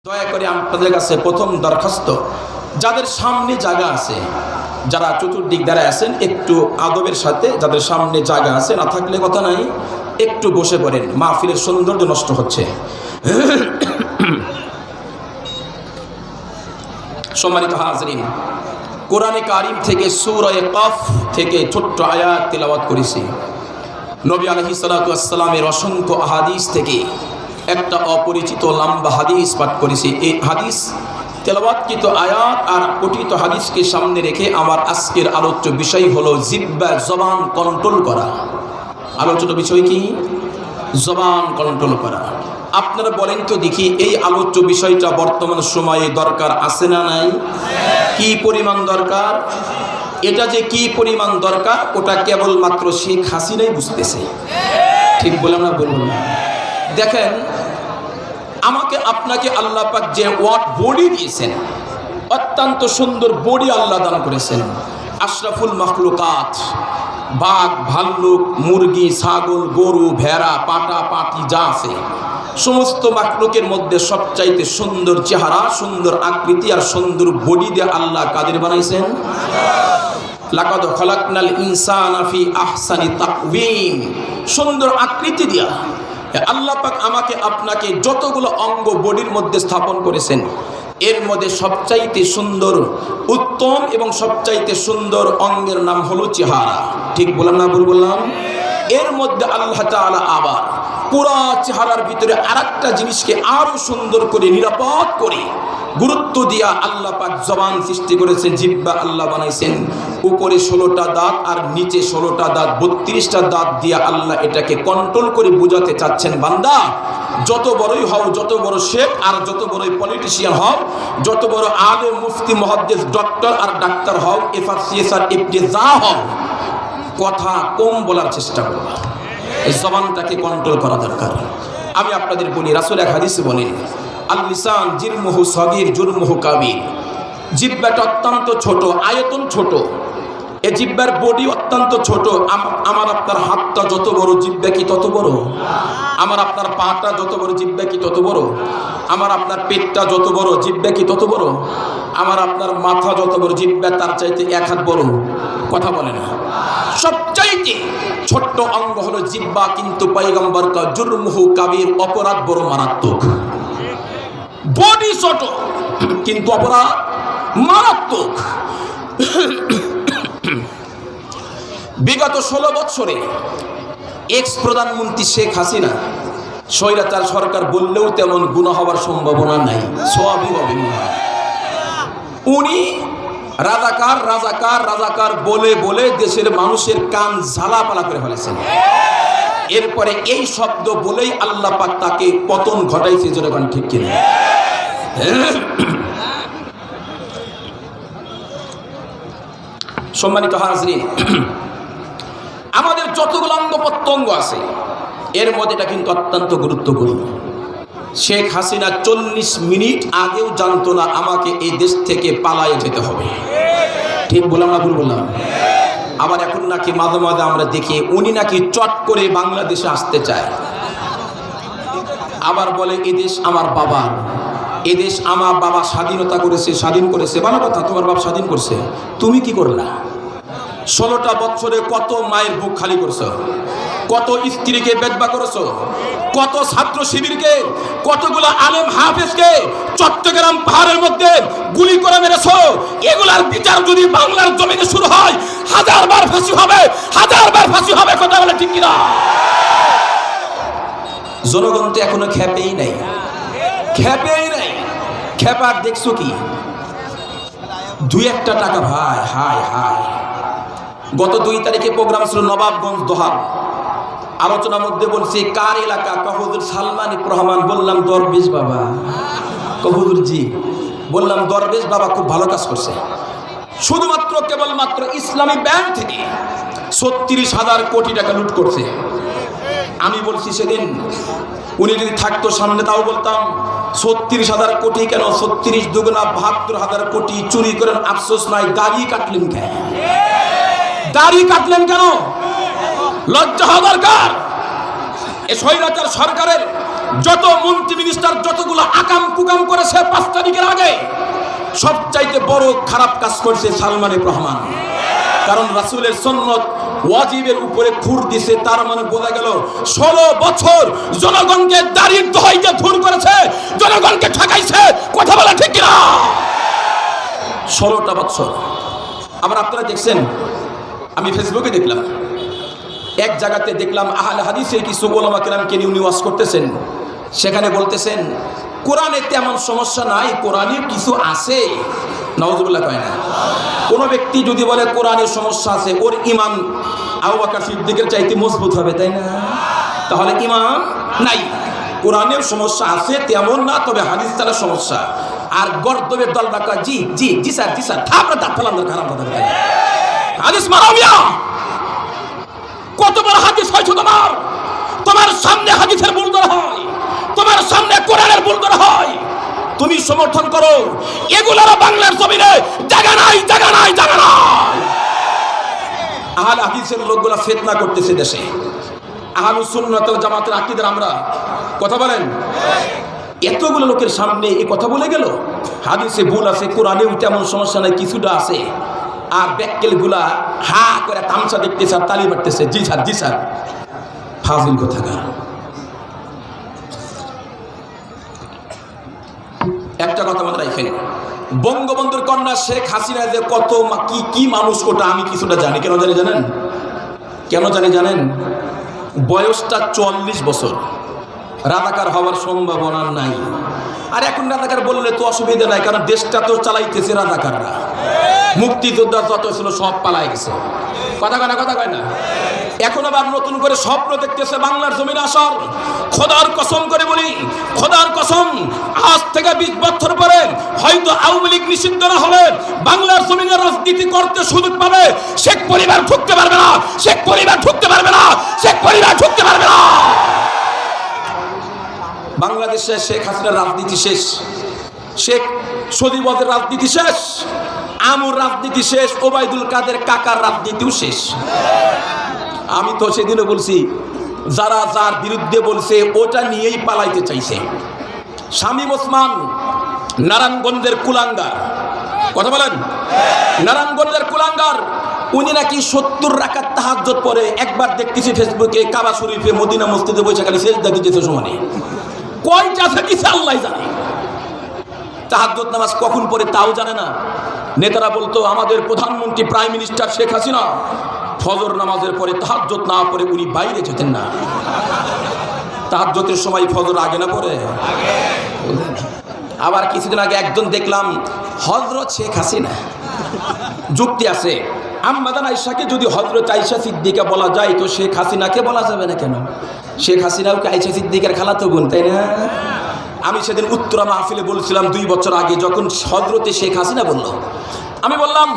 দয়া করে আপনাদের কাছে প্রথম দরখাস্ত, যাদের সামনে জায়গা আছে, যারা চতুর্দিক দ্বারা আছেন, একটু আদবের সাথে, যাদের সামনে জায়গা আছে, না থাকলে কথা নাই, একটু বসে পড়েন, মাহফিলের সৌন্দর্য নষ্ট হচ্ছে। সম্মানিত হাজরিন, কোরআনে কারিম থেকে সূরা কফ থেকে ছোট্ট আয়াত তেলাওয়াত করেছি। নবী আলাইহিস সালাতু ওয়াস সালামের অসংখ্য হাদিস থেকে একটা অপরিচিত লম্বা হাদিস পাঠ করেছি। এই হাদিস তেলাওয়াতকৃত আয়াত আর পঠিত হাদিসকে সামনে রেখে আমার আজকের আলোচ্য বিষয় হলো জিহ্বা, জবান কন্ট্রোল করা। আলোচিত বিষয় কি? জবান কন্ট্রোল করা। আপনারা বলেন তো দেখি, এই আলোচ্য বিষয়টা বর্তমান সময়ে দরকার আছে না নাই? কি পরিমাণ দরকার? এটা যে কি পরিমাণ দরকার ওটা কেবলমাত্র শেখ হাসিনাই বুঝতেছে। ঠিক বললাম না? বলুন না। দেখেন, আমাকে আপনাকে আল্লাহ পাক যে বডি দিয়েছেন, অত্যন্ত সুন্দর বডি আল্লাহ দান করেছেন। আশরাফুল মাখলুকাত, বাঘ, ভাল্লুক, মুরগি, ছাগল, গরু, ভেড়া, পাটা, পাটি যা আছে, সমস্ত মাখলুকের মধ্যে সবচাইতে সুন্দর চেহারা, সুন্দর আকৃতি আর সুন্দর বডি দিয়ে আল্লাহ কাদের বানাইছেন? লাকাদ খালাকনাল ইনসানা ফি আহসানি তাকওয়িম। সুন্দর আকৃতি দিয়া আল্লাহ পাক আমাকে আপনাকে যতগুলো অঙ্গ বডির মধ্যে স্থাপন করেছেন, এর মধ্যে সবচাইতে সুন্দর, উত্তম এবং সবচাইতে সুন্দর অঙ্গের নাম হলো চেহারা। ঠিক বললাম না? ভুল বললাম? এর মধ্যে আল্লাহ তাআলা আবার পুরা চেহারার ভিতরে আরেকটা জিনিসকে আরো সুন্দর করে, নিরাপদ করে, গুরুত্ব দিয়া আল্লাহ পাক জবান সৃষ্টি করেছেন, জিহ্বা আল্লাহ বানাইছেন। উপরে 16টা দাঁত আর নিচে 16টা দাঁত, 32টা দাঁত দিয়া আল্লাহ এটাকে কন্ট্রোল করে বোঝাতে চাচ্ছেন, বান্দা যত বড়ই হও, যত বড় শেখ আর যত বড়ই পলিটিশিয়ান হও, যত বড় আলেম, মুফতি, মুহাদ্দিস, ডক্টর আর ডাক্তার হও, এফআরসিএসআর এফডি যা হও, কথা কম বলার চেষ্টা করবা। এই জবানটাকে কন্ট্রোল করা দরকার। আমি আপনাদের বলি, রাসূল এক হাদিসে বলেন, আল লিসান জিরমুহু সগীর জুরমুহু কাবীর। জিহ্বাটা অত্যন্ত ছোট, আয়তন ছোট, এই জিহ্বার বডি অত্যন্ত ছোট। আমার আপনার হাতটা যত বড়, জিহ্বা কি তত বড়? আমার আপনার পাটা যত বড়, জিহ্বা কি তত বড়? আমার আপনার পেটটা যত বড়, জিহ্বা কি তত বড়? আমার আপনার মাথা যত বড়, জিহ্বা তার চাইতে এক হাত বড়। কথা বলে না? সবচাইতে ছোট্ট অঙ্গ হলো জিহ্বা, কিন্তু পয়গম্বর কা জুরমুহু কাবীর, অপরাধ বড় মারাত্মক। বডি ছোট কিন্তু অপরাধ মারাত্মক। বিগত 16 বছরে এক্স প্রধানমন্ত্রী শেখ হাসিনা, স্বৈরাচার সরকার বললেও তেমন গুনাহ হওয়ার সম্ভাবনা নাই, সওয়াবই হবে। উনি রাজাকার রাজাকার রাজাকার বলে বলে দেশের মানুষের কান ঝালাপালা করে ফেলেছেন। এরপরে এই শব্দ বলেই আল্লাহ পাক তাকে পতন ঘটাইছে। জনগণ ঠিক কিনা? সম্মানিত হাজরিন, আমাদের যতগুলো অঙ্গ প্রত্যঙ্গ আছে, এর মধ্যে এটা কিন্তু অত্যন্ত গুরুত্বপূর্ণ। শেখ হাসিনা 40 মিনিট আগেও জানতো না আমাকে এই দেশ থেকে পালায়ে যেতে হবে। ঠিক বললাম না? ভুল বললাম? আবার এখন নাকি মাঝে মাঝে আমরা দেখি উনি নাকি চট করে বাংলাদেশে আসতে চায়। আবার বলে এদেশ আমার বাবার, এদেশ আমার বাবা স্বাধীনতা করেছে, স্বাধীন করেছে। ভালো কথা, তোমার বাপ স্বাধীন করছে, তুমি কি করলা? 16টা বছরে কত মায়ের বুক খালি করছো, কত স্ত্রীকে বেদবা করেছো, কত ছাত্র শিবিরকে, কতগুলো আলেম হাফেজকে চট্টগ্রাম পাহাড়ের মধ্যে গুলি করে মেরেছো। এগুলার বিচার যদি বাংলার জমিনে শুরু হয়, 1000 বার ফাঁসি হবে, 1000 বার ফাঁসি হবে। কথা বলে ঠিক কিনা? জনগণ তো এখনো খেপেই নাই, খেপেই নাই। খেপার দেখছো কি? 2-1টা টাকা ভাই, হায় হায়। গত 2 তারিখে প্রোগ্রাম ছিল নবাবগঞ্জ দোহার। আলোচনার মধ্যে বলছি কার এলাকা? হুজুর সালমান রহমান। বললাম দরবেশ বাবা। হুজুর জি। বললাম দরবেশ বাবা খুব ভালো কাজ করছে। শুধুমাত্র কেবলমাত্র ইসলামী ব্যাংক থেকে 36,000 কোটি টাকা লুট করছে। আমি বলছি সেদিন উনি যদি থাকতো সামনে তাও বলতাম 36,000 কোটি কেন, 36 দুগুণা 72,000 কোটি চুরি করেন, আফসোস নাই। দাড়ি কাটলেন কেন? দাড়ি কাটলেন কেন? লজ্জা হওয়া দরকার। এই স্বৈরাচার সরকারের যত মন্ত্রী মিনিস্টার যতগুলো আকাম কুকাম করেছে 5 তারিখের আগে, সবচাইতে বড় খারাপ কাজ করেছে সালমান রহমান। কারণ রাসূলের সুন্নত ওয়াজিবের উপরে খুর দিছে, তার মানে বোঝা গেল 16 বছর জনগণকে দাড়ির দোহাইতে ধুর করেছে, জনগণকে ঠকাইছে। কথা বলা ঠিক কিনা? 16টা বছর। আবার আপনারা দেখছেন, আমি ফেসবুকে দেখলাম, এক জায়গাতে দেখলাম আহলে হাদিসের কিছু উলামা কেরামকে নিয়ে উনি ওয়াজ করতেছেন। সেখানে বলতেছেন কোরআনে তেমন সমস্যা নাই, কোরআনে কিছু আছে। নাউজুবিল্লাহ কয় না। কোনো ব্যক্তি যদি বলে কোরআনের সমস্যা আছে, ওর ঈমান আবু বকর সিদ্দিকের চাইতে মজবুত হবে, তাই না? তাহলে ঈমান নাই। কোরআনের সমস্যা আছে তেমন না, তবে হাদিস তার সমস্যা। আর গর্দবের দল ডাকা জি জি জি স্যার জি স্যার, থাপড়া দাঁত ফেলাম খারাপ কথা। হাদিস মারাবিয়া কত বড় হাদিস হয়েছে তোমার? তোমার সামনে হাদিসের ভুল ধরা হয়, তোমার সামনে কোরআনের ভুল ধরা হয়, তুমি সমর্থন করো। এগুলোর বাংলার জমিনে জায়গা নাই, জায়গা নাই, জায়গা নাই। আহলে হাদিসের লোকগুলা ফিতনা করতেছে দেশে। আহলুস সুন্নাত ওয়াল জামাতের আকীদার আমরা কথা বলেন, এতগুলো লোকের সামনে এই কথা বলে গেল হাদিসে ভুল আছে, কোরআনেও তেমন সমস্যা নাই, কিছুটা আছে। আর ব্যাককেলগুলা হা করে তামসা দেখতেছে আর তালি বাড়তেছে, জি স্যার জি স্যার। ফাজিল কোথাকার। একটা কথা মনে রাখেন, বঙ্গবন্ধুর কন্যা শেখ হাসিনা যে কত কি মানুষ, ওটা আমি কিছুটা জানি। কেন জানি জানেন? কেন জানি জানেন? বয়সটা 44 বছর, রাজাকার হওয়ার সম্ভাবনা নাই। আর এখন রাজাকার বললে তো অসুবিধা নাই, কারণ দেশটা তো চালাইতেছে রাজাকাররা। মুক্তিযোদ্ধা যত ছিল সব পালাই গেছে। কথা কয় না? কথা কয় না? এখন আবার নতুন করে স্বপ্ন দেখতেছে বাংলার জমিনে আসার। খোদার কসম করে বলি, খোদার কসম, আজ থেকে 20 বছর পরে হয়তো আওয়ামী লীগ নিষিদ্ধ না হলে বাংলার জমিনে রাজনীতি করতে সুযোগ পাবে শেখ পরিবার। ঢুকতে পারবে না শেখ পরিবার, ঢুকতে পারবে না শেখ পরিবার, ঢুকতে পারবে না। বাংলাদেশে শেখ হাসিনার রাজনীতি শেষ, শেখ সজীবদের রাজনীতি শেষ, আমুর রাজনীতি শেষ, ওবায়দুল কাদের কাকার রাজনীতিও শেষ। আমি তো সেদিনও বলছি, যারা যার বিরুদ্ধে বলছে ওটা নিয়েই পালাইতে চাইছে। শামীম ওসমান নারায়ণগঞ্জের কুলাঙ্গার, কথা বলেন, নারায়ণগঞ্জের কুলাঙ্গার, উনি নাকি 70 রাকাত তাহাজ্জুদ পড়ে। একবার দেখতেছি ফেসবুকে কাবা শরীফে মদিনা মসজিদে বসে খালি সেজদা দিতেছে সমানে। কয়টা থাকিছে আল্লাহ জানে। তাহাজ্জুদ নামাজ কখন পড়ে তাও জানে না। নেতারা বলতো আমাদের প্রধানমন্ত্রী প্রাইম মিনিস্টার শেখ হাসিনা ফজর নামাজের পরে তাহাজ্জুদ না পড়ে উনি বাইরে যেতেন না। তাহাজ্জুদের সময় ফজর আগে না পড়ে? আবার কিছুদিন আগে একজন দেখলাম হযরত শেখ হাসিনা, যুক্তি আছে, আম্মাজান আয়েশাকে যদি হযরত আয়েশা সিদ্দিকা বলা যায় তো শেখ হাসিনাকে বলা যাবে না কেন? শেখ হাসিনাও কি আয়েশা সিদ্দিকার খালাতো বোন, তাই না? আমি সেদিন উত্তরা মাহফিলে বলছিলাম 2 বছর আগে, যখন হযরতে শেখ হাসিনা বলল, আমি বললাম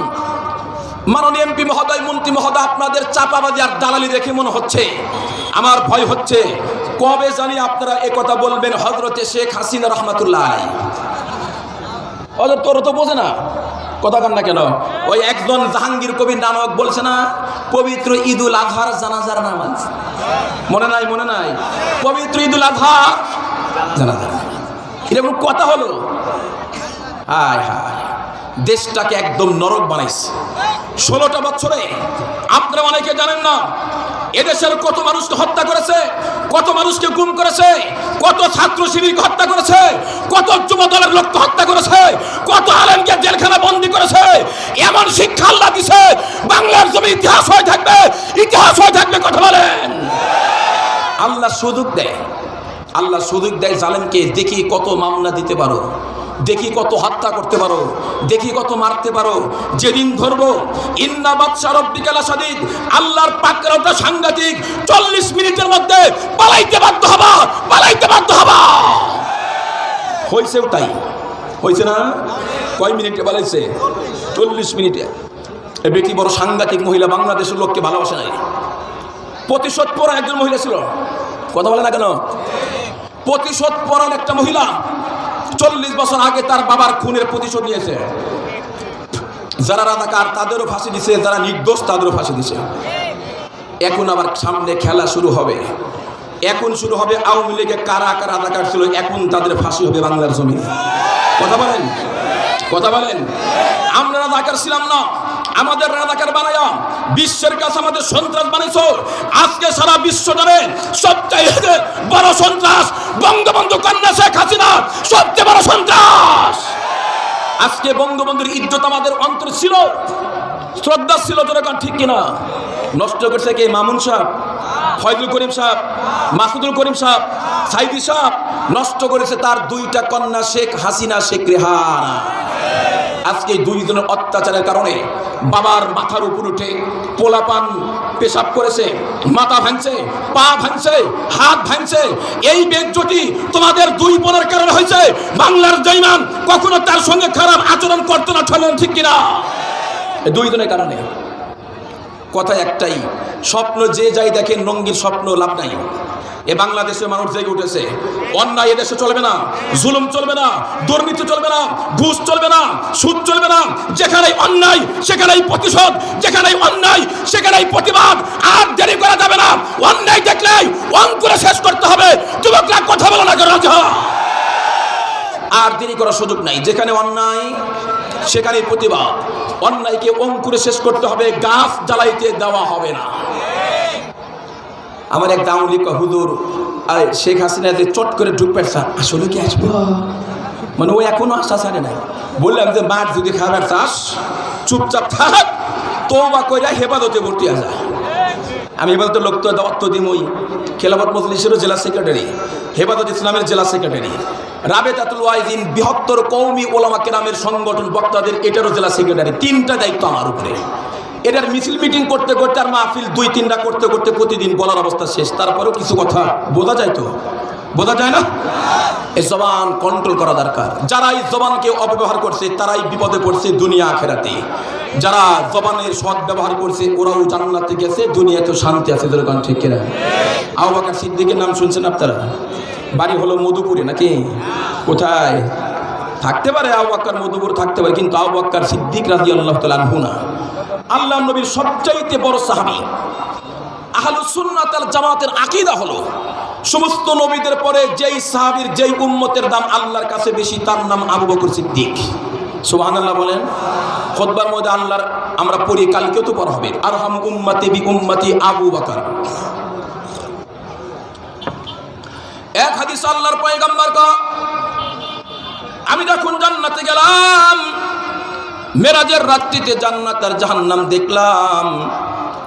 মাননীয় এমপি মহোদয়, মন্ত্রী মহোদয়, আপনাদের চাপাবাজি আর দালালি দেখে মনে হচ্ছে আমার ভয় হচ্ছে কবে জানি আপনারা এ কথা বলবেন হযরতে শেখ হাসিনা রাহমাতুল্লাহ আলাইহি। ওদের তোর তো বোঝে না, কথা কান না কেন? ওই একজন জাহাঙ্গীর কবির নানক বলছে না, পবিত্র ঈদুল আজহার জানাজার নামাজ, মনে নাই? মনে নাই? পবিত্র ঈদুল আজহা জানাজার, এরকম কথা হলো। হায় হায়, দেশটাকে একদম নরক বানাইছে 16টা বছরে। আপনারা অনেকে জানেন না এদেশের কত মানুষকে হত্যা করেছে, কত মানুষকে গুম করেছে, কত ছাত্র শিবিরকে হত্যা করেছে, কত যুব দলের লোককে হত্যা করেছে, কত আলেমকে জেলখানা বন্দী করেছে। এমন শিক্ষা আল্লাহ দিছে, বাংলার জমি ইতিহাস হয়ে থাকবে, ইতিহাস হয়ে থাকবে। কথা বলেন। আল্লাহ সুযোগ দেয়, আল্লাহ সুযোগ দেয় জালেমকে। দেখি কত মামলা দিতে পারো, দেখি কত হত্যা করতে পারো, দেখি কত মারতে পারো। যেদিন ধরবো ইন্না বাতশা রাব্বিকা লাশাদীদ, আল্লাহর পাকড়াওটা সাংঘাতিক। 40 মিনিটের মধ্যে পালাইতে বাধ্য হবা, পালাইতে বাধ্য হবা। হইছেও তাই, হইছে না? কয় মিনিটে পালাইছে? 40 মিনিটে। এই বেটি বড় সাংঘাতিক মহিলা, বাংলাদেশের লোককে ভালোবাসে নাই। প্রতিশোধ পরায়ণ একজন মহিলা ছিল, কথা বলে না কেন? প্রতিশোধ পরায়ণ একটা মহিলা 40 বছর আগে তার বাবার খুনের প্রতিশোধ নিয়েছে। যারা রাজাকার তাদেরও ফাঁসি দিছে, যারা নির্দোষ তাদেরও ফাঁসি দিছে। এখন আবার সামনে খেলা শুরু হবে। এখন শুরু হবে আওয়ামী লীগের কারা কারা রাজাকার ছিল, এখন তাদের ফাঁসি হবে বাংলার জমিনে। কথা বলেন, কথা বলেন। আমরা রাজাকার ছিলাম না, আমাদের রাজাকার বানায়া বিশ্বের কাছে আমাদের সন্ত্রাস বানাইছো। আজকে সারা বিশ্ব যাবে সবচেয়ে বড় সন্ত্রাস বঙ্গবন্ধু কন্যা শেখ হাসিনা, সবচেয়ে বড় সন্ত্রাস। আজকে বঙ্গবন্ধুর ইজ্জত আমাদের অন্তর ছিল, শ্রদ্ধা ছিল, যেরকম ঠিক কিনা? নষ্ট করছে কে? মামুন সাহেব, ফয়জুল করিম সাহেব, মাসুদুল করিম সাহেব, সাইদি সাহেব। নষ্ট করেছে তার দুইটা কন্যা শেখ হাসিনা, শেখ রেহানা। আজকে দুইজনের অত্যাচারের কারণে বাবার মাথার উপর উঠে পোলাপান পেশাব করেছে, মাথা ভাঙছে, পা ভাঙছে, হাত ভাঙছে। এই বেজ্জতি তোমাদের দুই বোনের কারণে হয়েছে। বাংলার জয়মান কখনো তার সঙ্গে খারাপ আচরণ করতো না, ঠিক কিনা? দুইজনের কারণে। কথা একটাই, স্বপ্ন যে যাই দেখেন রঙ্গিন স্বপ্ন, লাভ নাই। এ বাংলাদেশের মানুষ জেগে উঠেছে, অন্যায় এদেশে চলবে না, জুলুম চলবে না, দুর্নীতি চলবে না, ঘুষ চলবে না, সুদ চলবে না। যেখানেই অন্যায় সেখানেই প্রতিশোধ, যেখানেই অন্যায় সেখানেই প্রতিবাদ। আর দেরি করা যাবে না, অন্যায় দেখলেই অঙ্কুরে শেষ করতে হবে। যুবকরা কথা বলো না, আর দেরি করার সুযোগ নাই। যেখানে অন্যায় সেখানে প্রতিবাদ। অন্যায়কে অঙ্কুরে শেষ করতে হবে, গাছ জ্বালাইতে দেওয়া হবে না। আমার এক দাউলি হুজুর শেখ হাসিনা যে চট করে ঢুকবে, আসলে কি আসবো? মানে ও এখনো আশা ছাড়ে নাই। বললাম যে মাঠ যদি খাবার চাস চুপচাপ থাক, তওবা কইরা হেফাজতে ভর্তি আসা। আমি হেফাজতের লোক তো দাওয়াত দিমই। খেলাফত মজলিসেরও জেলা সেক্রেটারি, হেফাজত ইসলামের জেলা সেক্রেটারি, রাবেতাতুল ওয়াইজিন বৃহত্তর কওমি ওলামা কেরামের সংগঠন বক্তাদের এটারও জেলা সেক্রেটারি। তিনটা দায়িত্ব আমার উপরে। এটার মিছিল মিটিং করতে করতে আর মাহফিল দুই তিনটা করতে করতে প্রতিদিন বলার অবস্থা শেষ। তারপরেও কিছু কথা বোঝা যায় তো? বোঝা যায় না? এই জবান কন্ট্রোল করা দরকার। যারা এই জবানকে অপব্যবহার করছে তারাই বিপদে পড়ছে দুনিয়া আখিরাতে। যারা জবানের সৎ ব্যবহার করছে ওরাও জান্নাতে গেছে, দুনিয়াতে শান্তি আছে। যেরকম ঠিক কিনা? আবু বকর সিদ্দিকের নাম শুনছেন আপনারা? বাড়ি হলো মধুপুরে নাকি? কোথায়? থাকতে পারে আবু বকর মধুপুর থাকতে পারে, কিন্তু আবু বকর সিদ্দিক রাদিয়াল্লাহু তাআলা আনহু না। আল্লাহ নবীর সবচাইতে বড় সাহাবী। আহলুস সুন্নাত ওয়াল জামাতের আকীদা হলো সমস্ত নবীদের পরে যেই সাহাবীর যেই উম্মতের দাম আল্লাহর কাছে বেশি তার নাম আবু বকর সিদ্দিক। সুবহানাল্লাহ বলেন। খুতবার মধ্যে আল্লাহর আমরা পড়ি, কালকেও তো পড়া হবে, আরহাম উম্মতি বি উম্মতি আবু বকর। এক হাদিস আল্লাহর পয়গম্বর কা, আমি যখন জান্নাতে গেলাম, মেরাজের রাত্রিতে জান্নাত আর জাহান্নাম দেখলাম।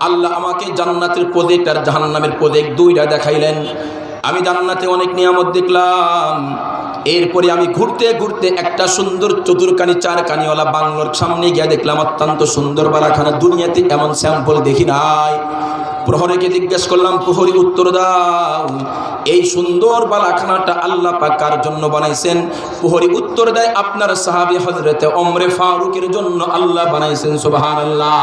আল্লাহ আমাকে জান্নাতের প্রজেক্ট আর জাহান্নামের প্রজেক্ট দুইটা দেখাইলেন। আমি জান্নাতে অনেক নিয়ামত দেখলাম। এরপরে আমি ঘুরতে ঘুরতে একটা সুন্দর চতুর্কানি চারকানিওয়ালা বাংলোর সামনে গিয়ে দেখলাম অত্যন্ত সুন্দর বালাখানা। দুনিয়াতে এমন স্যাম্পল দেখি নাই। প্রহরীকে জিজ্ঞেস করলাম, প্রহরী উত্তর দাও, এই সুন্দর বালাখানাটা আল্লাহ পাক কার জন্য বানাইছেন? প্রহরী উত্তর দেয়, আপনার সাহাবী হযরতে ওমরে ফারুকের জন্য আল্লাহ বানাইছেন। সুবহানাল্লাহ।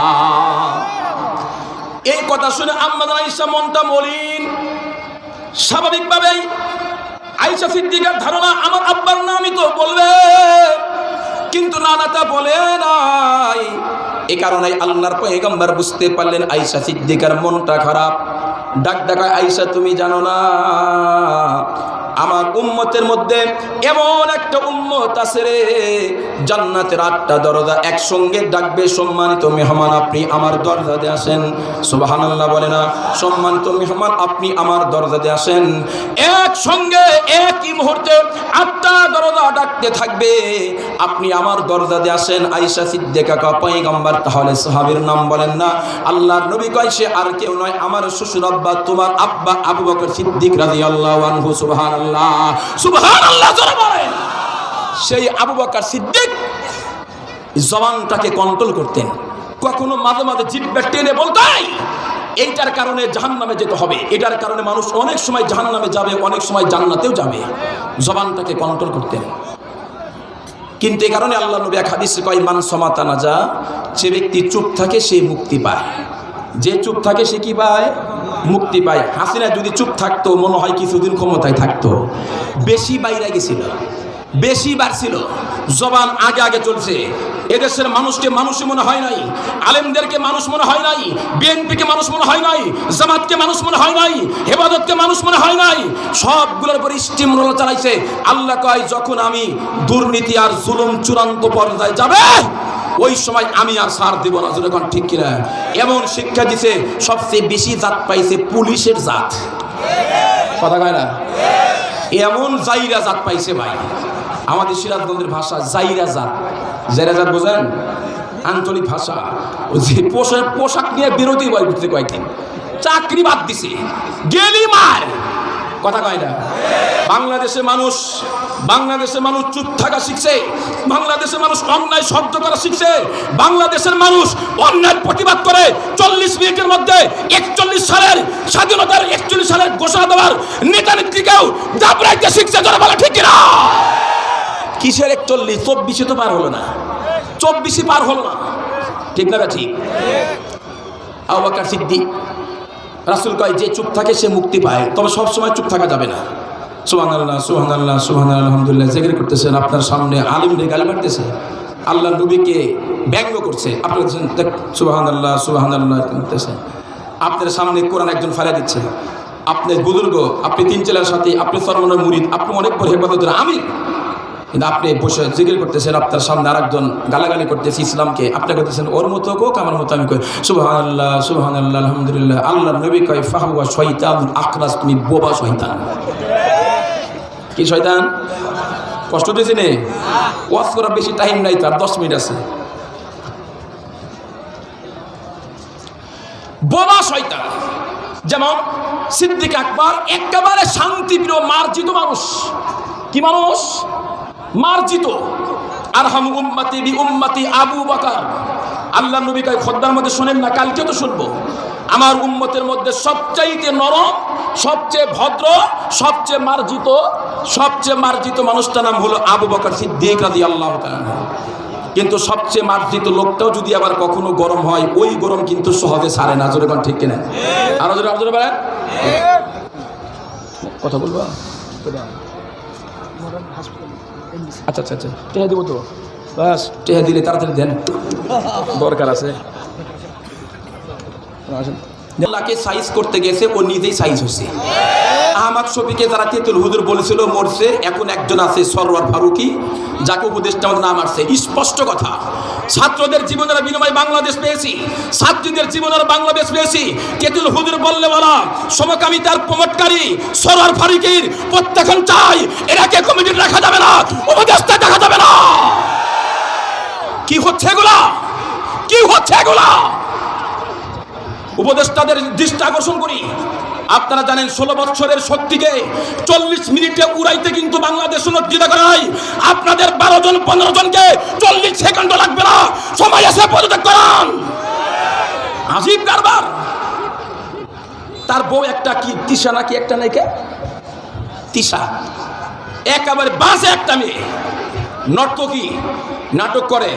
এই কথা শুনে আম্মা আয়েশা মনটা মলিন। স্বাভাবিকভাবেই আয়েশা সিদ্দিকার ধারণা আমার আব্বার নামই তো বলবে, কিন্তু নানাটা বলে নাই। এই কারণে আল্লাহর পয়গম্বর বুঝতে পারলেন আয়েশা সিদ্দিকার মনটা খারাপ। ডাক ডাকা, আয়েশা তুমি জানো না আমার উম্মতের মধ্যে এমন একটা উম্মত আছে রে, জান্নাতের 8টা দরজা একসঙ্গে ডাকবে, সম্মানিত মেহমান আপনি আমার দরজাতে আসেন। সুবহানাল্লাহ বলে না? সম্মানিত মেহমান আপনি আমার দরজাতে আসেন। একসঙ্গে একই মুহূর্তে 8টা দরজা ডাকতে থাকবে, আপনি আমার দরজাতে আসেন। আয়েশা সিদ্দিকা কা, পয়গম্বর তাহলে সাহাবীর নাম বলেন না? আল্লাহর নবী কয়, সে আর কেউ নয়, আমার শ্বশুর আব্বা, তোমার আব্বা আবু বকর সিদ্দিক রাদিয়াল্লাহু আনহু। সুবহানাল্লাহ, সুবহানাল্লাহ জোরে বলেন। সেই আবু বকর সিদ্দিক জবানটাকে কন্ট্রোল করতেন। কখনো মাঝে মাঝে জিহ্বা টেনে বলতেন, এইটার কারণে জাহান্নামে যেতে হবে, এটার কারণে মানুষ অনেক সময় জাহান্নামে যাবে, অনেক সময় জান্নাতেও যাবে। জবানটাকে কন্ট্রোল করতেন। কিন্তু এই কারণে আল্লাহ নবী এক হাদিসে কয়, মান সমাতা নাজা, যে ব্যক্তি চুপ থাকে সে মুক্তি পায়। যে চুপ থাকে সে কি পায়? মুক্তি পায়। হাসিনা যদি চুপ থাকতো মনে হয় কিছুদিন ক্ষমতায় থাকতো। বেশি বাইরে গেছিল, বেশি বাড়ছিল, জবান আগে আগে চলছে। এদেশের মানুষকে মানুষই মনে হয় নাই, আলেমদেরকে মানুষ মনে হয় নাই, বিএনপিকে মানুষ মনে হয় নাই, জামাতকে মানুষ মনে হয় নাই, হেফাজতকে মানুষ মনে হয় নাই, সবগুলোর উপর স্টিম রোলার চালাইছে। আল্লাহ কয়, যখন আমি দুর্নীতি আর জুলুম চূড়ান্ত পর্যায়ে যাবে ওই সময় আমি আর ছাড় দেব না। যখন ঠিক কিনা? এমন শিক্ষা দিছে, সবচেয়ে বেশি জাত পাইছে পুলিশের জাত। কথা কয় না? এমন জাইরা জাত পাইছে ভাই, আমাদের সিরাজগঞ্জের ভাষা জাইরা জাত। জাইরা জাত বোঝেন? আঞ্চলিক ভাষা। যে পোশাক নিয়ে বিরোধী বই বুঝতে কয়েকদিন চাকরি বাদ দিছে, গেলি মার। কথা কয় না? বাংলাদেশের মানুষ চুপ থাকা শিখছে, বাংলাদেশের মানুষ অন্যায় সহ্য করা শিখছে, বাংলাদেশের মানুষ অন্যায় প্রতিবাদ করে 40 মিনিটের মধ্যে 41 সালের স্বাধীনতার 41 সালের ঘোষণা দেওয়ার নেতা নেত্রীকেও দাবড়াইতে শিখছে। যারা বলে ঠিক কিনা? কিসের 41? 24 তো পার হলো না, 24 পার হলো না, ঠিক না? ঠিক। আবু বকর সিদ্দিক, রাসূল কয়, যে চুপ থাকে সে মুক্তি পায়, তবে সব সময় চুপ থাকা যাবে না। সুবহানাল্লাহ, সুবহানাল্লাহ, সুবহানাল্লাহ, আলহামদুলিল্লাহ জিকির করতেছেন, আপনার সামনে আলিমদের গালি মারতেছে, আল্লাহ নবীকে ব্যঙ্গ করছে, আপনি বলছেন সুবহানাল্লাহ, সুবহানাল্লাহ করতেছেন। আপনার সামনে কোরআন একজন ফালিয়ে দিচ্ছে, আপনার বুজুর্গ, আপনি 3 ছেলের সাথে, আপনি সরমনের মুরিদ, আপনি অনেক বড় হেফাজতের আমির, কিন্তু আপনি বসে জিকির করতেছেন, আপনার সামনে আরেকজন গালাগালি করতেছে ইসলামকে, আপনি করতেছেন ওর মতো কোক আমার মতো আমি কই সুবহানাল্লাহ, সুবহানাল্লাহ, আলহামদুলিল্লাহ। আল্লাহ নবী কয়, ফাহুয়া শয়তানুন আখরাস, তুমি বোবা শয়তান। কি শয়তান? কষ্ট দিয়েছি নে? ওয়াজ করার বেশি টাইম নাই, তার 10 মিনিট আছে। বোবা শয়তান। যেমন সিদ্দিক আকবর একেবারে শান্তিপ্রিয় মার্জিত মানুষ। কি মানুষ? মার্জিত। আরহামু উম্মতি বি উম্মতি আবু বকর। আল্লাহ নবী কয়, খোদ্দার মধ্যে শোনেন না, কালকে তো শুনবো, আমার উম্মতের মধ্যে সবচাইতে নরম, সবচেয়ে ভদ্র, সবচেয়ে মার্জিত মানুষটার নাম হলো আবু বকর সিদ্দিক রাদিয়াল্লাহু তাআলা। কিন্তু সবচেয়ে মার্জিত লোকটাও যদি আবার কখনো গরম হয়, ওই গরম কিন্তু সহজে ছাড়ে না। জোরে কোন ঠিক কিনা? আরো জোরে বলেন। কথা বলবো? আচ্ছা আচ্ছা আচ্ছা, টেহা দিব তো, বাস টেহা দিলে তাড়াতাড়ি দেন, দরকার আছে। আল্লাহকে সাইজ করতে গেছে, ও নিজেই সাইজ হচ্ছে। আহমদ শফিকে যারা তেতুল হুজুর বলেছিল মরছে, এখন একজন আছে সরওয়ার ফারুকি, যাকে উপদেষ্টা নাম আসছে। স্পষ্ট কথা, ছাত্রদের জীবনের বিনিময়ে বাংলাদেশ পেয়েছি, ছাত্রীদের জীবনের বাংলাদেশ পেয়েছি। তেতুল হুজুর বললে বলা সমকামিতার প্রমোটকারী সরওয়ার ফারুকির প্রত্যেকক্ষণ চাই, এরাকে কমিটি রাখা যাবে না, উপদেষ্টা দেখা যাবে না। কি হচ্ছে এগুলা? কি হচ্ছে এগুলা? উপদেষ্টাদের দৃষ্টি আকর্ষণ করি। আপনারা জানেন 16 বছরের শক্তিকে 40 মিনিটে উড়াইতে কিন্তু বাংলাদেশ লজ্জিত করে নাই। আপনাদের 12 জন 15 জনকে 40 সেকেন্ড লাগবে না, সময় এসে পদত্যাগ করান। আজীব কারবার। তার বউ একটা কি তিশা নাকি একটা নাকি তিশা, একেবারে বাজে একটা মেয়ে, নর্তকী, নাটক করে,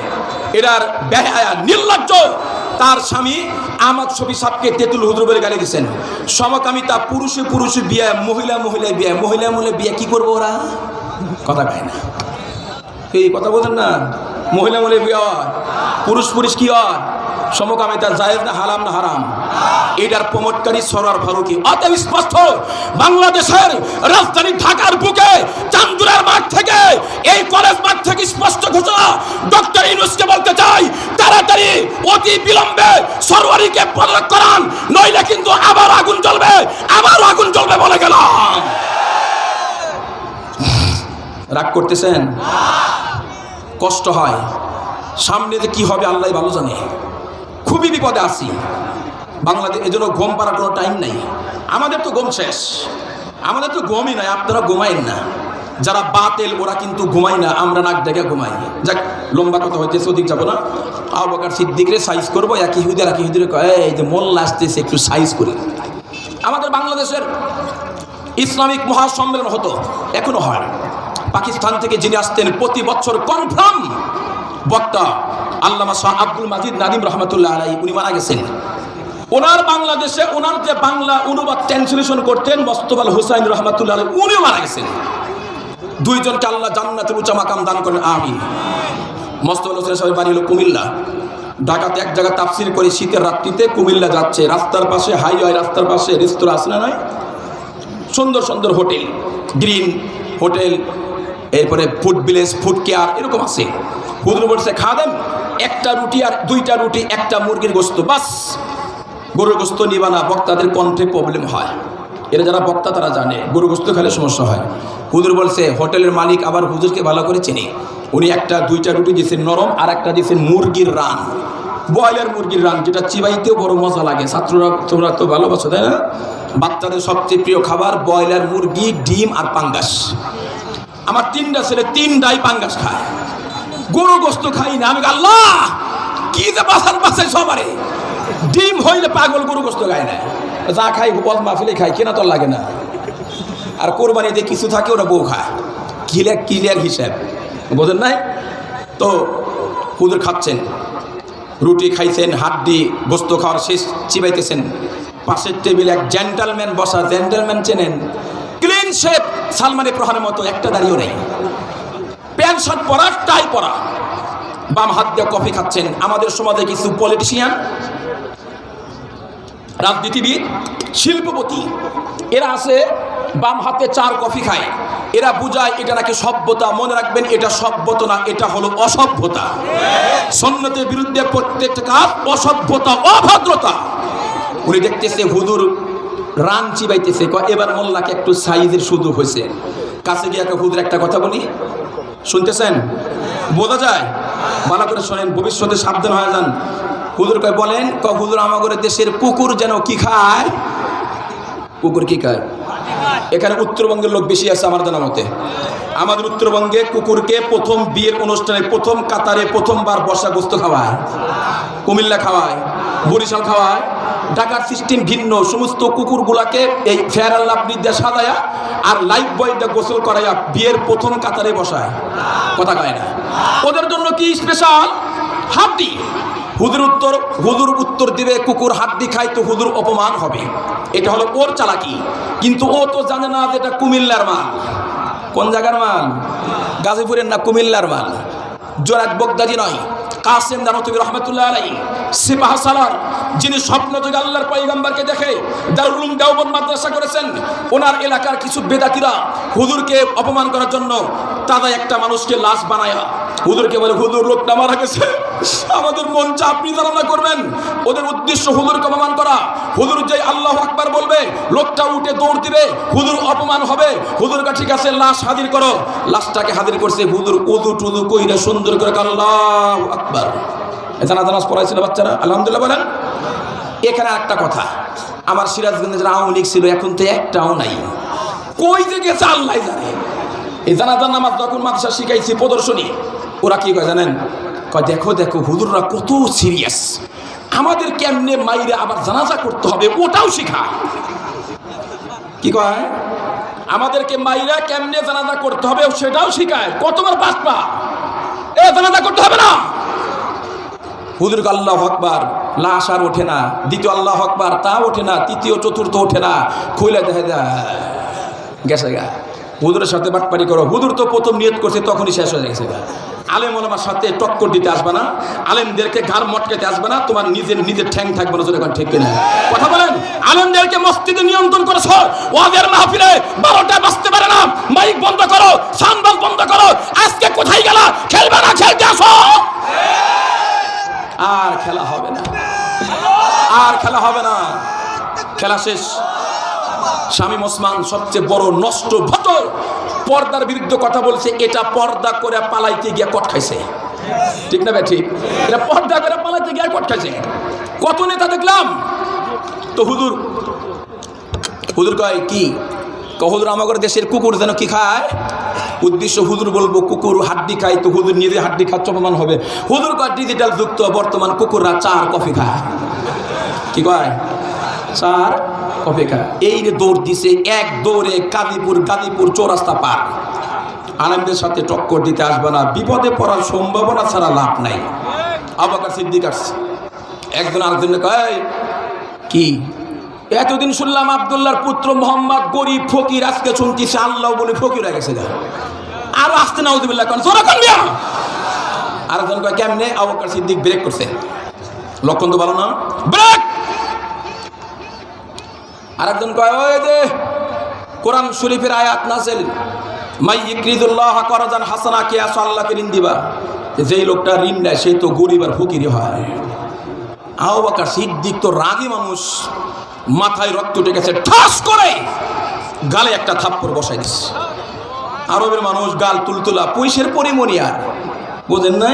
এরার বেহায়া নির্লজ্জ। তার স্বামী আহমদ শফি সাহেবকে তেতুল হুজুর বলে গালি দিচ্ছেন। সমকামিতা, পুরুষে বিয়ে, মহিলা বিয়ে, মহিলা বিয়ে কি করবো ওরা? কথা কয় না, এই কথা বলেন না। মহিলা বিয়ে হয়, পুরুষ কি হয়? সমকামিতা জায়েজ না হারাম না হারাম? এটার প্রমোটকারী সরওয়ার ফারুকি। অতএব স্পষ্ট, বাংলাদেশের রাজধানী ঢাকার বুকে চান্দুরার মাঠ থেকে, এই কলেজ মাঠ থেকে স্পষ্ট ঘোষণা, ডক্টর ইউনূসকে বলতে চাই, তাড়াতাড়ি অতি বিলম্বে সরওয়ারিকে পদত্যাগ করান, নইলে কিন্তু আবার আগুন জ্বলবে বলে গেলাম। রাগ করতেছেন? কষ্ট হয়, সামনে যে কি হবে আল্লাহ ভালো জানে। খুবই বিপদে আছি বাংলাদেশ, এজন্য ঘুম পাড়ার কোনো টাইম নাই। আমাদের তো ঘুম শেষ, আমাদের তো ঘুমই নাই। আপনারা ঘুমাইন না, যারা বাতেল ওরা কিন্তু ঘুমায় না, আমরা নাক ডেকে ঘুমাই। যাক, লম্বা কথা হইতেছে, ওদিক যাবো না। আবু বকর সিদ্দিকরে সাইজ করবো, এক ইহুদিরে কয় এই যে মোল্লা আসতেছে একটু সাইজ করি। আমাদের বাংলাদেশের ইসলামিক মহাসম্মেলন হতো, এখনো হয়। পাকিস্তান থেকে যিনি আসতেন প্রতি বছর কনফার্ম বক্তা আল্লামা শাহ আব্দুল মাজিদ নাদিম রহমতুল্লাহ আলাইহি, উনি মারা গেছেন। ওনার বাংলাদেশে ওনার যে বাংলা অনুবাদ ট্রান্সলেশন করতেন মোস্তফা হুসাইন রহমতুল্লাহ আলাইহি, উনিও মারা গেছেন। দুইজনকে আল্লাহ জান্নাতের উঁচা মাকাম দান করেন, আমিন। মোস্তফা হোসেন সাহেবের বাড়ি হলো কুমিল্লা। ঢাকাতে এক জায়গায় তাফসির করে শীতের রাত্রিতে কুমিল্লা যাচ্ছে, রাস্তার পাশে হাইওয়ে, রাস্তার পাশে রেস্তোরাঁ আছে না, নয়? সুন্দর সুন্দর হোটেল, গ্রিন হোটেল, এরপরে ফুড ভিলেজ, ফুড কেয়ার, এরকম আছে। হুজুর বলছে, খাদেম একটা রুটি আর দুইটা রুটি, একটা মুরগির গোস্ত, বাস। গরুর গোস্ত নিবা না, বক্তাদের কণ্ঠে প্রবলেম হয়। এরা যারা বক্তা তারা জানে গরুর গোস্ত খেলে সমস্যা হয়। হুজুর বলছে, হোটেলের মালিক আবার হুজুরকে ভালো করে চিনি, উনি একটা দুইটা রুটি দিয়েছেন নরম, আর একটা দিয়েছেন মুরগির রান, ব্রয়লার মুরগির রান, যেটা চিবাইতেও বড় মজা লাগে। ছাত্ররা তোমরা তো ভালোবাসো, তাই না? বাচ্চাদের সবচেয়ে প্রিয় খাবার ব্রয়লার মুরগি, ডিম আর পাঙ্গাস। আমার তিনটা ছেলে তিনটাই পাঙ্গাস খায়, গরু গোস্ত খাই না। আমি আল্লাহ কি যে বাসার বাসায় সবারে ডিম হইলে পাগল, গরু গোস্ত খায় না। যা খাই ওয়াজ মাহফিলে খাই, কেনা তোর লাগে না। আর কোরবানিতে কিছু থাকে ওরা বউ খায়, ক্লিয়ার হিসাব, বোঝেন নাই? তো হুজুর খাচ্ছেন, রুটি খাইছেন, হাড্ডি গোস্ত খাওয়ার শেষ, চিবাইতেছেন। পাশের টেবিল এক জেন্টালম্যান বসা, জেন্টালম্যান চেনেন, ক্লিন শেপ, সালমানের প্রহারের মতো, একটা দাঁড়িয়েও নেই, প্যান্ট শার্ট পরা, টাই পরা, বাম হাত দিয়ে কফি খাচ্ছেন। আমাদের সমাজে কিছু পলিটিশিয়ান, রাজনীতিবিদ, শিল্পপতি, এরা আছে বাম হাতে চার কফি খায়, এরা বুঝায় এটা নাকি সভ্যতা। মনে রাখবেন, এটা সভ্যতা না, এটা হলো অসভ্যতা। সুন্নতের বিরুদ্ধে প্রত্যেকটা কাজ অসভ্যতা, অভদ্রতা। উনি দেখতেছে হুজুর রান চিবাইতেছে, এবার মোল্লাকে একটু সাইজের সুযোগ হয়েছে। কাছে গিয়ে হুজুর একটা কথা বলি, শুনতেছেন? বোঝা যায়? ভালো করে শোনেন, ভবিষ্যতে সাবধান হয়ে যান। হুজুর কয় বলেন, হুজুর আমাদের দেশের কুকুর যেন কি খায়? কুকুর কি খায়? এখানে উত্তরবঙ্গের লোক বেশি আছে আমার জানা মতে। আমাদের উত্তরবঙ্গে কুকুরকে প্রথম বিয়ের অনুষ্ঠানে প্রথম কাতারে প্রথমবার বসা গোস্ত খাওয়ায়, কুমিল্লা খাওয়ায়, বরিশাল খাওয়ায়। ঢাকার সিস্টেম ভিন্ন। সমস্ত কুকুরগুলাকে এই ফেয়ার আল্লাহ দিয়ে সাজায়া আর লাইফ বয়টা গোসল করাইয়া বিয়ের প্রথম কাতারে বসায়। কথা কয় না? ওদের জন্য কি স্পেশাল হাড্ডি। হুজুর উত্তর দিবে কুকুর হাড্ডি খায় তো হুজুর অপমান হবে, এটা হলো ওর চালাকি। কিন্তু ও তো জানে না যে এটা কুমিল্লার মাল। কোন জায়গার মাল? গাজীপুরের না, কুমিল্লার মাল। জোরাত বগদাদি নয়, কাসেম দানতবী রহমতুল্লাহ আলাইহি সিপাহ সালার, যিনি স্বপ্নযোগে আল্লাহর পয়গম্বরকে দেখে দারুল উলুম দেওবন্দ মাদ্রাসা করেছেন, ওনার এলাকার কিছু বেদাতিরা হুজুরকে অপমান করার জন্য তাদের একটা মানুষকে লাশ বানায়া হুজুরকে বলে, হুজুর লোকটা মারা গেছে, আমাদের মন চা আপনি ধারণা করবেন। ওদের উদ্দেশ্য হুজুরকে অপমান করা। হুজুর যে আল্লাহু আকবার বলবে, লোকটা উঠে দৌড় দিবে, হুজুর অপমান হবে। হুজুরকে ঠিক আছে লাশ হাজির করো, লাশটাকে হাজির করছে। হুজুর উযু টুযু কইরা সুন্দর করে আল্লাহু আকবার, জানাজ পড়াইছিল বাচ্চারা, আলহামদুলিল্লাহ বলেন। এখানে একটা কথা, আমার সিরাজগঞ্জে যারা আওয়ামী লীগ ছিল এখন তো একটাও নাই, কই যে গেছে আল্লাহ জানে। এই জানাজার নামাজ যখন মাদ্রাসা শিখাইছি প্রদর্শনী, ওরা কি কয় জানেন? কয় দেখো দেখো হুজুররা কত সিরিয়াস, আমাদের কেমনে মাইরে আবার জানাজা করতে হবে ওটাও শিখায়। কি কয়? আমাদেরকে মাইরা কেমনে জানাজা করতে হবে সেটাও শিখায়। কতবার বাসপা এ জানাজা করতে হবে না। হুজুরকে আল্লাহু আকবার, লাশ আর ওঠে না। দ্বিতীয় আল্লাহু আকবার, তা ওঠে না। তৃতীয় চতুর্থ ওঠে না। খুইলা দেখা যায় গেছে গা। হুজুরের সাথে বাটপারি করো। হুজুর তো প্রথম নিয়ত করছে, তখনই শেষ হয়ে গেছে গা। আলেম ওলামার সাথে টক্কর দিতে আসবে না, আলেমদেরকে ঘাড় মটকাতে আসবে না, তোমার নিজের ঠ্যাং থাকবে না। যখন ঠিক কিনা কথা বলেন? আলেমদেরকে মসজিদে নিয়ন্ত্রণ করেছ, ওয়াজের মাহফিলে 12টা বাজতে পারে না, মাইক বন্ধ করো, সাউন্ড বন্ধ করো। আজকে কোথায় গেলা? খেলবে না, খেলতে আসো। আর খেলা হবে না, আর খেলা হবে না, খেলা শেষ। শামীম ওসমান সবচেয়ে বড় নষ্ট ভটর, পর্দার বিরুদ্ধে কথা বলছে। এটা পর্দা করে পালাইতে গিয়ে কট খাইছে, ঠিক না? ঠিক, এটা পর্দা করে পালাইতে গিয়ে কট খাইছে। কত নেতা দেখলাম। তো হুজুর কয় কি? হুজুর আমাদের দেশের কুকুর যেন কি খায়? উদ্দেশ্য হুজুর বলবো কুকুর হাড্ডি খায়, তো হুজুর নিজে হাড্ডি খাচ্ছে, অপমান হবে। হুজুর কয় ডিজিটাল যুক্ত বর্তমান কুকুররা চার কফি খায়। কি কয়? চার কফি খায়। এই যে দৌড় দিছে, এক দৌড়ে গাজীপুর চৌরাস্তা পার। আলেমদের সাথে টক্কর দিতে আসবে না, বিপদে পড়ার সম্ভাবনা ছাড়া লাভ নাই। আবু বকর সিদ্দিক আসছে, একজন আরেকজনকে কয় কি? এতদিন শুনলাম আব্দুল্লাহর পুত্র মোহাম্মদ গরিব ফকির, আজকে শুনতেছে আল্লাহ বলে ফকির হয়ে গেছে। আর আসতে নাউযুবিল্লাহ কোন জোরে কোন মিয়া আরেকজন কয় কেমনে আবু বকর সিদ্দিক ব্রেক করছে লক্ষণ তো ভালো না ব্রেক আরেকজন কয় ওই যে কোরআন শরীফের আয়াত নাযিল মাই ইকরিদুল্লাহ করজান হাসানা কে আসো আল্লাহকে ঋণ দিবা যেই লোকটা ঋণ দেয় সেই তো গরিব আর ফকিরই হয় আবু বকর সিদ্দিক তো রাগী মানুষ মাথায় রক্ত উঠে গেছে ঠাস করে গালে একটা থাপ্পড় বসাই দিছে আরবের মানুষ গাল তুলতুলা পয়সের পরিমণি আর বোঝেন না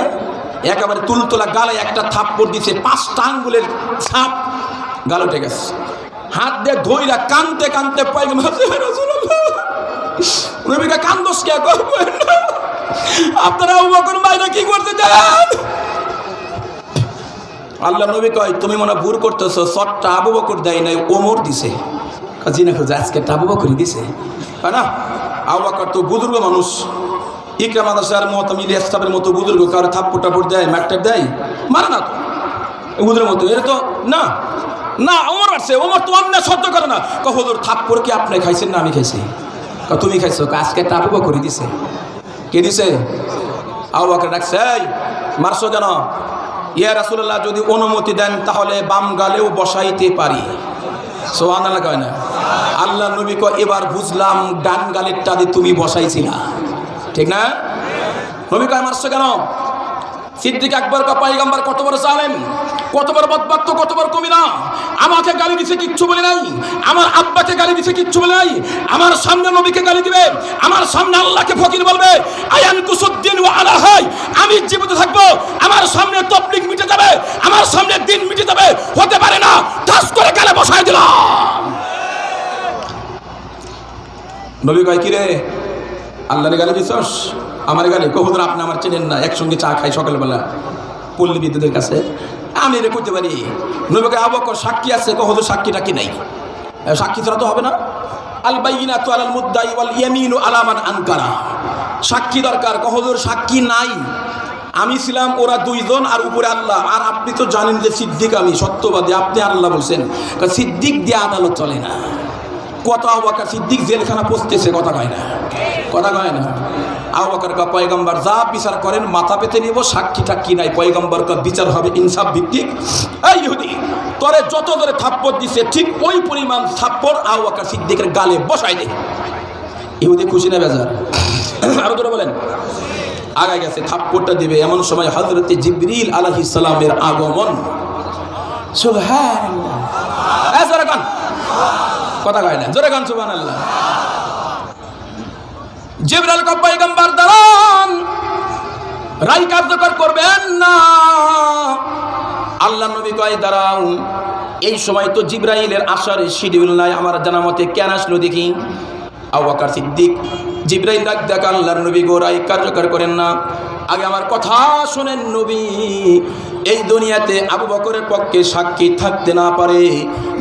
একেবারে তুলতুলা গালে একটা থাপ্পড় দিছে 5টা আঙ্গুলের ছাপ গাল উঠে গেছে হাত দিয়ে ধইরা কানতে কানতে পয়গম্বর রাসূলুল্লাহ নবীকে কান্দোস কে কইবেন আপনারা আবু বকর ভাইরা কি করতে চান আল্লাহ নবী কয় তুমি মনে ভুল করতেছো সটটা আবু বকর দেয় নাই ওমর দিছে কাজী না খোঁজা আজকে আবু বকরই দিছে তাই না আবু বকর তো বুজুর্গ মানুষ ইকরামা মাদ্রাসার মুহতামিম ইসলামের মতো বুজুর্গ কারো থাপ্পড় টাপ্পড় দেয় ম্যাকটার দেয় মারে না তো বুজুর্গের মতো এর তো না না ওমর আসছে ওমর তো অন্যায় সহ্য করে না হুজুর থাপ্পড় কি আপনি খাইছেন না আমি খাইছি তুমি খাইছো আজকে আবু বকরই দিছে কে দিছে আবু বকর ডাকছে এই মারছো কেন ইয়া রাসূলুল্লাহ যদি অনুমতি দেন তাহলে বাম গালেও বসাইতে পারি সুবহানাল্লাহ কয় না আল্লাহ নবী কয় এবার বুঝলাম ডান গালেরটা দিয়ে তুমি বসাইছিলা ঠিক না নবী কয় মারছো কেন সিদ্দিক আকবর কা পয়গম্বর কত বড় জালেম কত বড় বদবক্ত কত বড় কমিনা আমাকে গালি দিছে কিচ্ছু বলে নাই আমার আব্বাকে গালি দিছে কিচ্ছু বলে নাই আমার সামনে নবীকে গালি দিবে আমার সামনে আল্লাহকে ফকির বলবে আয়ান কুসুদ্দিন ওয়া আলা হাই আমি জীবিত থাকবো আমার সামনে তাবলীগ মিটে যাবে আমার সামনে দিন মিটে যাবে হতে পারে না ঠাস করে গালে বসায় দিলাম নবী কয় কি রে আল্লাহর গালি দিছস আমার গালি কহুদুর আপনি আমার চেনেন না একসঙ্গে চা খাই সকালবেলা পল্লী বিদ্যুতের কাছে আমি রে করতে পারি নবীকে আবু বকর সাক্ষী আছে কহুদুর সাক্ষীটা কি নাই সাক্ষী ছাড়া তো হবে না আল বাইয়িনাতু আলাল মুদ্দাই ওয়াল ইয়ামিনু আলা মান আনকারা সাক্ষী দরকার কহুদুর সাক্ষী নাই আমি ছিলাম ওরা দুইজন আর উপরে আল্লাহ আর আপনি তো জানেন যে সিদ্দিক আমি সত্যবাদী আপনি আল্লাহ বলছেন সিদ্দিক দিয়ে আদালত চলে না কত আবু বকর সিদ্দিক জেলখানা পৌঁছতেছে কথা কয় না আবু বকর কা পয়গম্বর যা বিচার করেন মাথা পেতে নিব সাক্ষী টাক্ষী নাই পয়গম্বর কা বিচার হবে ইনসাফ ভিত্তিক এই ইহুদি তোরে যত ধরে থাপ্পড় দিছে ঠিক ওই পরিমাণ থাপ্পড় আবু বকর সিদ্দিকের গালে বসাই দে ইহুদি খুশি না বেজার আরো ধরে বলেন আগে গেছে থাপ্পড়টা দিবে এমন সময় হযরত জিবরিল আলাইহিস সালামের আগমন সুবহানাল্লাহ জোরে গান কথা কয় না জোরে গান সুবহানাল্লাহ জিবরাইল কা পয়গম্বর দাঁড়ান রায় কার্যকর করবেন না আল্লাহ নবী কয় দাঁড়াও এই সময় তো জিবরাইলের আসার শিডিউল নাই আমার জানা মতে কেন আসলো দেখি আবু বকর সিদ্দিক জিবরাইল ডাক দেখ আল্লাহর নবী গো রায় কার্যকর করেন না আগে আমার কথা শুনেন নবী এই দুনিয়াতে আবু বকরের পক্ষে সাক্ষী থাকতে না পারে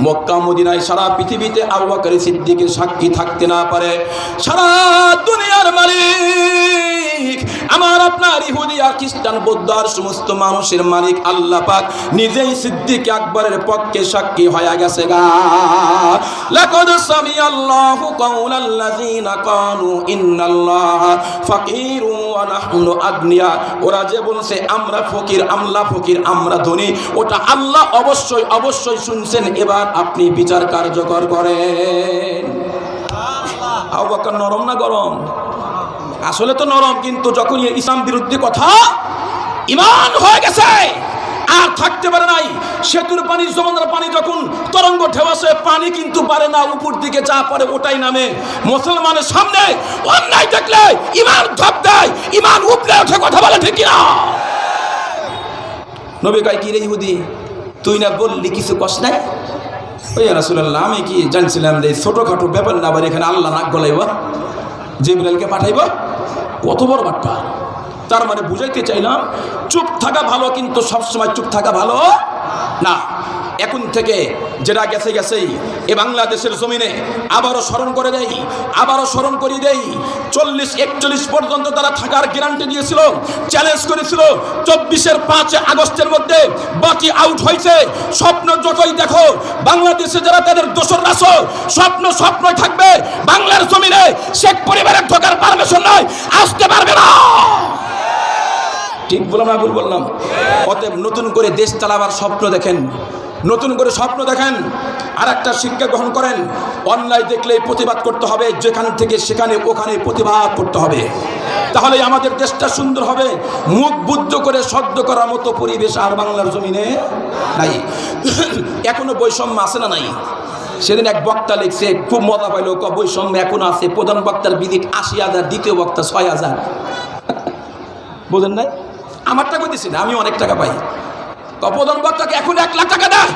মক্কা মদিনায় সারা পৃথিবীতে আবু বকর সিদ্দিকের সাক্ষী থাকতে না পারে সারা দুনিয়ার মালিক আমার আপনার ইহুদি আর খ্রিস্টান বৌদ্ধ আর সমস্ত মানুষের মালিক আল্লাহ পাক নিজেই সিদ্দিক আকবরের পক্ষে সাক্ষী হয়ে গেছে গা লাকাদ সামিআল্লাহু কাওলাল্লাযিনা কালু ইন্নাল্লাহা ফাকিরু ওয়া নাহনু আগনিয়া ওরা যে বলছে আমরা ফকির আমরা ধনী ওটা আল্লাহ অবশ্যই অবশ্যই শুনছেন এবার আপনি বিচার কার্যকর করেন আবু বকর নরম না গরম আসলে তো নরম কিন্তু যখন ইসলাম বিরুদ্ধে কথা ঈমান হয়ে গেছে আর থাকতে পারে নাই সেতুর পানি সমুদ্রের পানি যখন তরঙ্গ ঢেউ আসে পানি কিন্তু পারে না উপর দিকে যা পড়ে ওটাই নামে মুসলমানের সামনে অন্যায় দেখলে ঈমান ধপ দেয় ঈমান উপরে ওঠে কথা বলে ঠিক না নবী কয় কি রে ইহুদি তুই না বললি কিছু কষ্ট নাই ওই রাসূলুল্লাহ আমি কি জানছিলাম যে ছোটখাটো ব্যাপার না আবার এখানে আল্লাহ নাক গলাইব জিবরাইলকে পাঠাইব কত বড় বাট্টা তার মানে বুঝাইতে চাইলাম চুপ থাকা ভালো কিন্তু সবসময় চুপ থাকা ভালো না এখন থেকে যেটা গেছে গেছেই এ বাংলাদেশের জমিনে আবারও স্মরণ করে দেই, আবারও স্মরণ করিয়ে দেই। 40-41 পর্যন্ত তারা থাকার গ্যারান্টি দিয়েছিল, চ্যালেঞ্জ করেছিল। 24-এর 5 আগস্টের মধ্যে বাকি আউট হয়েছে। স্বপ্ন যতই দেখো, বাংলাদেশে যারা তাদের দোসর রাসো, স্বপ্নই থাকবে। বাংলার জমিনে শেখ পরিবারের ঢোকার পারমিশন নয়, আসতে পারবে না। ঠিক বললাম না ভুল বললাম? অতএব নতুন করে দেশ চালাবার স্বপ্ন দেখেন, নতুন করে স্বপ্ন দেখেন। আর একটা শিক্ষা গ্রহণ করেন, অন্যায় দেখলেই প্রতিবাদ করতে হবে, যেখান থেকে সেখানে ওখানে প্রতিবাদ করতে হবে, তাহলে আমাদের দেশটা সুন্দর হবে। মুখ বুদ্ধ করে সহ্য করার মতো পরিবেশ আর বাংলার জমিনে নাই। এখনো বৈষম্য আছে না নাই? সেদিন এক বক্তা লিখছে, খুব মজা পাইল, বৈষম্য এখনো আছে। প্রধান বক্তার বিদিক 80,000, দ্বিতীয় বক্তা 6,000। বোঝেন নাই? আমারটা কইতেছি না, আমি অনেক টাকা পাই। প্রধান বক্তাকে এখন 1 লাখ টাকা দেয়,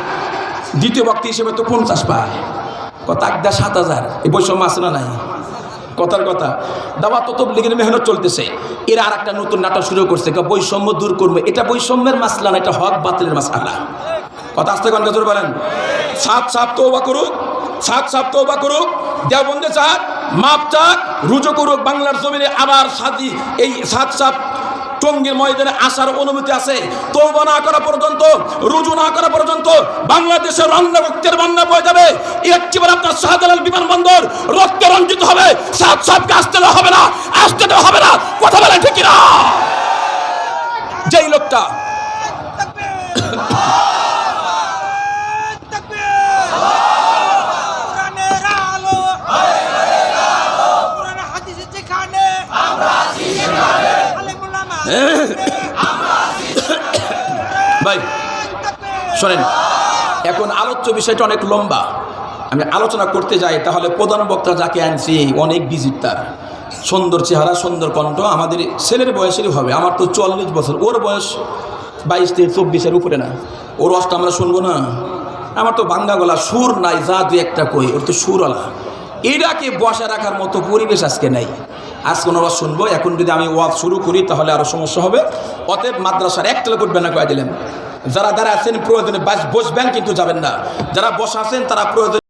দ্বিতীয় বক্তা হিসেবে তো 50 পায়। তাক দা 7,000। এই বৈষম্য আছে না নাই? কথার কথা। দাওয়াত তাবলীগের মেহনত চলতেছে। এরা আর একটা নতুন নাটক শুরু করছে, বৈষম্য দূর করবে। এটা বৈষম্যের মাসলা না, এটা হক বাতিলের মাসলা। কথা আসতে কোন গজর বলেন? সাত তওবা করুক, সাত তওবা করুক, দেওবন্দে চাক, মাপ চাক, রুজু করুক। বাংলার জমিনে আবার সাদি এই সাত টঙ্গীর ময়দানে আসার অনুমতি আছে। তওবা না করা পর্যন্ত, রুজু না করা পর্যন্ত বাংলাদেশের রক্তের রক্তের বন্যা বয়ে যাবে। একবার আপনার শাহজালাল বিমানবন্দর রক্তে রঞ্জিত হবে। সাতকে আসতে দেওয়া হবে না, আসতে দেওয়া হবে না। কথা বলেন ঠিক না? যেই লোকটা ভাই শোনেন, এখন আলোচ্য বিষয়টা অনেক লম্বা। আমি আলোচনা করতে যাই তাহলে প্রধান বক্তা যাকে আনছি অনেক ভিজিট, তার সুন্দর চেহারা, সুন্দর কণ্ঠ, আমাদের ছেলের বয়সেরই হবে। আমার তো 44 বছর, ওর বয়স 22 থেকে 24-এর উপরে না। ওর অষ্ট আমরা শুনবো না? আমার তো বাঙ্গা গলা, সুর নাই, যা দু একটা কই, ওর তো সুরওয়ালা। এটাকে বসা রাখার মতো পরিবেশ আজকে নাই। আজকে ওনারা শুনবো। এখন যদি আমি ওয়াজ শুরু করি তাহলে আরও সমস্যা হবে। অতএব মাদ্রাসার একতলা করবেন না, কয়ে দিলেন। যারা আছেন প্রয়োজনে বসবেন, কিন্তু যাবেন না। যারা বসা আছেন তারা প্রয়োজনে